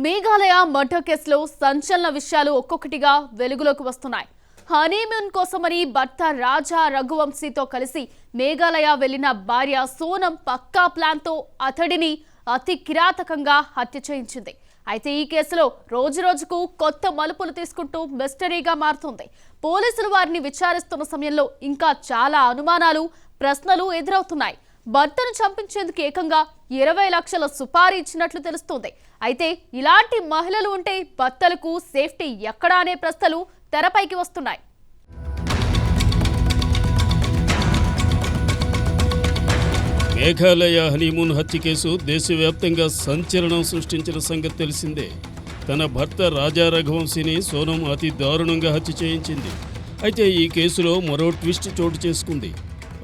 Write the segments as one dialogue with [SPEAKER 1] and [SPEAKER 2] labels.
[SPEAKER 1] Meghalaya murder కేసులో సంచలన విషయాలు ఒక్కొక్కటిగా వెలుగులోకి వస్తున్నాయి. హనీమూన్ కోసమని భర్త రాజా రఘువంశీతో కలిసి మేఘాలయ వెళ్లిన భార్య సోనం పక్కా ప్లాన్తో అతడిని అతి కిరాతకంగా హత్య చేయించింది. అయితే ఈ కేసులో రోజురోజుకు కొత్త మలుపులు తీసుకుంటూ మిస్టరీగా మారుతుంది. పోలీసులు వారిని విచారిస్తున్న సమయంలో ఇంకా చాలా అనుమానాలు, ప్రశ్నలు ఎదురవుతున్నాయి. భర్తను చంపించేందుకు ఏకంగా 20 లక్షల సుపారీ ఇచ్చినట్లు తెలుస్తోంది. అయితే ఇలాంటి మహిళలు ఉంటే భర్తలకు సేఫ్టీ ఎక్కడా అనే ప్రశ్నలు తెరపైకి వస్తున్నాయి.
[SPEAKER 2] మేఘాలయ హనీమూన్ హత్య కేసు దేశవ్యాప్తంగా సంచలనం సృష్టించిన సంగతి తెలిసిందే. తన భర్త రాజా రఘువంశీని సోనం అతి దారుణంగా హత్య చేయించింది. అయితే ఈ కేసులో మరో ట్విస్ట్ చోటు చేసుకుంది.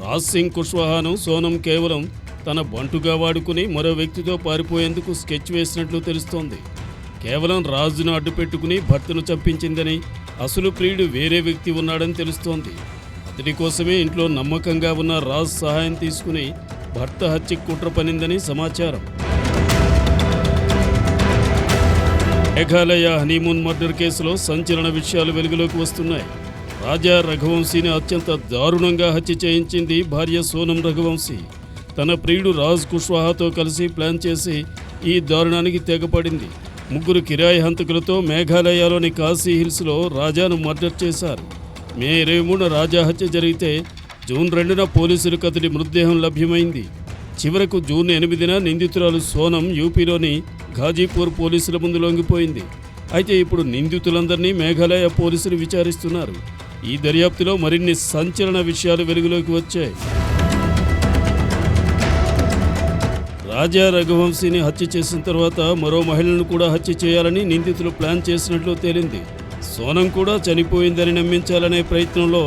[SPEAKER 2] రాజ్ సింగ్ కుష్వాహాను సోనం కేవలం తన బంటుగా వాడుకుని మరో వ్యక్తితో పారిపోయేందుకు స్కెచ్ వేసినట్లు తెలుస్తోంది. కేవలం రాజును అడ్డుపెట్టుకుని భర్తను చంపించిందని, అసలు ప్రియుడు వేరే వ్యక్తి ఉన్నాడని తెలుస్తోంది. అతడి కోసమే ఇంట్లో నమ్మకంగా ఉన్న రాజ్ సహాయం తీసుకుని భర్త హత్యకు కుట్ర పనిందని సమాచారం. మేఘాలయ హనీమూన్ మర్డర్ కేసులో సంచలన విషయాలు వెలుగులోకి వస్తున్నాయి. రాజా రఘువంశీని అత్యంత దారుణంగా హత్య చేయించింది భార్య సోనం రఘువంశీ. తన ప్రియుడు రాజ్ కుష్వాహాతో కలిసి ప్లాన్ చేసి ఈ దారుణానికి తెగపడింది. 3 కిరాయి హంతకులతో మేఘాలయలోని కాశీ హిల్స్లో రాజాను మర్డర్ చేశారు. మే 23 రాజా హత్య జరిగితే జూన్ 2న పోలీసులకు అతడి మృతదేహం లభ్యమైంది. చివరకు జూన్ 8న నిందితురాలు సోనం యూపీలోని ఘాజీపూర్ పోలీసుల ముందు లొంగిపోయింది. అయితే ఇప్పుడు నిందితులందరినీ మేఘాలయ పోలీసులు విచారిస్తున్నారు. ఈ దర్యాప్తులో మరిన్ని సంచలన విషయాలు వెలుగులోకి వచ్చాయి. రాజా రఘువంశీని హత్య చేసిన తర్వాత మరో మహిళను కూడా హత్య చేయాలని నిందితులు ప్లాన్ చేసినట్లు తేలింది. సోనం కూడా చనిపోయిందని నమ్మించాలనే ప్రయత్నంలో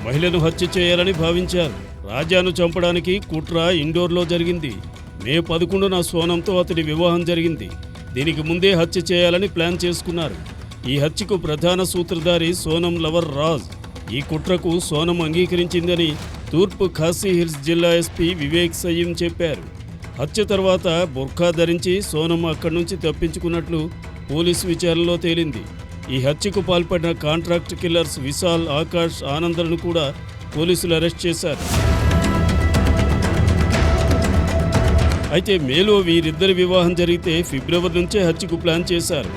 [SPEAKER 2] మహిళను హత్య చేయాలని భావించారు. రాజాను చంపడానికి కుట్ర ఇండోర్లో జరిగింది. మే 11న సోనంతో అతడి వివాహం జరిగింది. దీనికి ముందే హత్య చేయాలని ప్లాన్ చేసుకున్నారు. ఈ హత్యకు ప్రధాన సూత్రధారి సోనం లవర్ రాజ్. ఈ కుట్రకు సోనం అంగీకరించిందని తూర్పు ఖాసీ హిల్స్ జిల్లా ఎస్పీ వివేక్ సయ్యం చెప్పారు. హత్య తర్వాత బుర్ఖా ధరించి సోనం అక్కడి నుంచి తప్పించుకున్నట్లు పోలీసు విచారణలో తేలింది. ఈ హత్యకు పాల్పడిన కాంట్రాక్ట్ కిల్లర్స్ విశాల్, ఆకాష్, ఆనందలను కూడా పోలీసులు అరెస్ట్ చేశారు. అయితే మేలో వీరిద్దరి వివాహం జరిగితే ఫిబ్రవరి నుంచే హత్యకు ప్లాన్ చేశారు.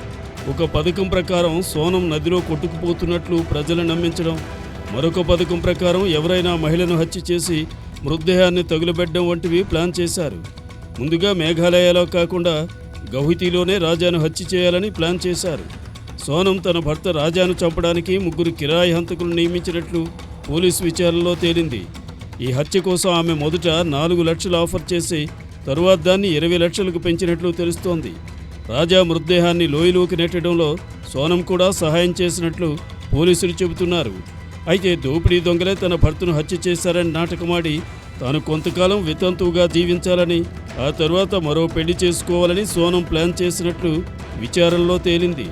[SPEAKER 2] ఒక పథకం ప్రకారం సోనం నదిలో కొట్టుకుపోతున్నట్లు ప్రజలను నమ్మించడం, మరొక పథకం ప్రకారం ఎవరైనా మహిళను హత్య చేసి మృతదేహాన్ని తగులబెట్టడం వంటివి ప్లాన్ చేశారు. ముందుగా మేఘాలయలో కాకుండా గౌహతిలోనే రాజాను హత్య చేయాలని ప్లాన్ చేశారు. సోనం తన భర్త రాజాను చంపడానికి 3 కిరాయి హంతకులను నియమించినట్లు పోలీసు విచారణలో తేలింది. ఈ హత్య కోసం ఆమె మొదట 4 లక్షలు ఆఫర్ చేసి తరువాత దాన్ని 20 లక్షలకు పెంచినట్లు తెలుస్తోంది. రాజా మృతదేహాన్ని లోయలోకి నెట్టడంలో సోనం కూడా సహాయం చేసినట్లు పోలీసులు చెబుతున్నారు. అయితే దోపిడీ దొంగలే తన భర్తను హత్య చేశారని నాటకమాడి తాను కొంతకాలం వితంతువుగా జీవించాలని, ఆ తరువాత మరో పెళ్లి చేసుకోవాలని సోనం ప్లాన్ చేసినట్లు విచారణలో తేలింది.